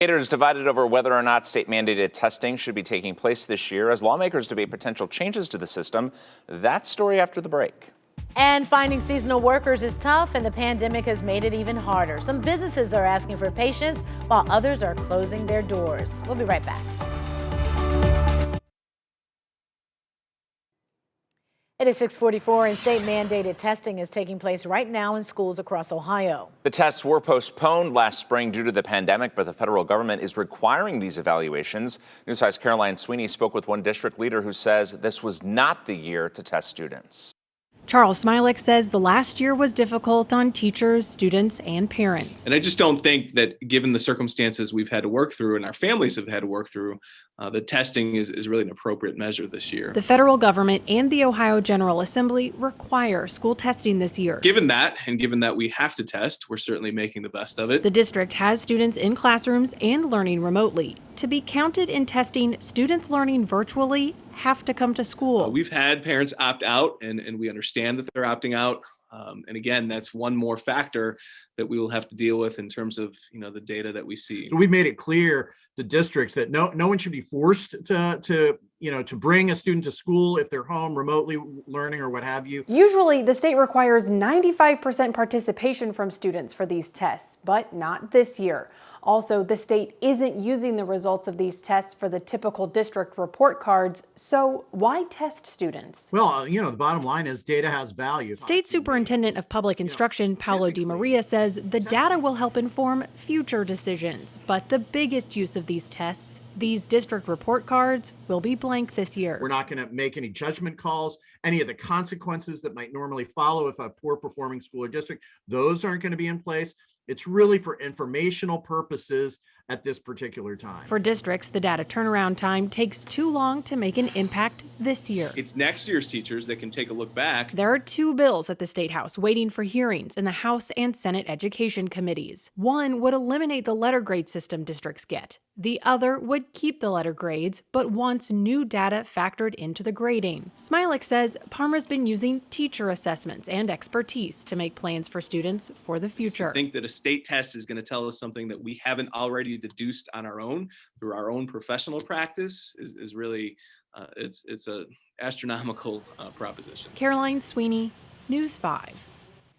Educators divided over whether or not state-mandated testing should be taking place this year as lawmakers debate potential changes to the system. That story after the break. And finding seasonal workers is tough, and the pandemic has made it even harder. Some businesses are asking for patience while others are closing their doors. We'll be right back. It is 6:44, and state-mandated testing is taking place right now in schools across Ohio. The tests were postponed last spring due to the pandemic, but the federal government is requiring these evaluations. News 5's Caroline Sweeney spoke with one district leader who says this was not the year to test students. Charles Smilik says the last year was difficult on teachers, students, and parents. And I just don't think that given the circumstances we've had to work through and our families have had to work through, the testing is really an appropriate measure this year. The federal government and the Ohio General Assembly require school testing this year. Given that, and given that we have to test, we're certainly making the best of it. The district has students in classrooms and learning remotely. To be counted in testing, students learning virtually have to come to school. We've had parents opt out, and we understand that they're opting out. And again, that's one more factor that we will have to deal with in terms of the data that we see. So we've made it clear to districts that no one should be forced to bring a student to school if they're home remotely learning or what have you. Usually the state requires 95% participation from students for these tests, but not this year. Also, the state isn't using the results of these tests for the typical district report cards, so why test students? Well, the bottom line is data has value. State Superintendent of Public Instruction Paolo DiMaria says the data will help inform future decisions, but the biggest use of these tests, these district report cards, will be blank this year. We're not going to make any judgment calls. Any of the consequences that might normally follow if a poor performing school or district, those aren't going to be in place. It's really for informational purposes at this particular time. For districts, the data turnaround time takes too long to make an impact this year. It's next year's teachers that can take a look back. There are two bills at the State House waiting for hearings in the House and Senate Education Committees. One would eliminate the letter grade system districts get. The other would keep the letter grades, but wants new data factored into the grading. Smilik says Parma's been using teacher assessments and expertise to make plans for students for the future. I think that a state test is going to tell us something that we haven't already deduced on our own through our own professional practice is really, it's a astronomical proposition. Caroline Sweeney, News 5.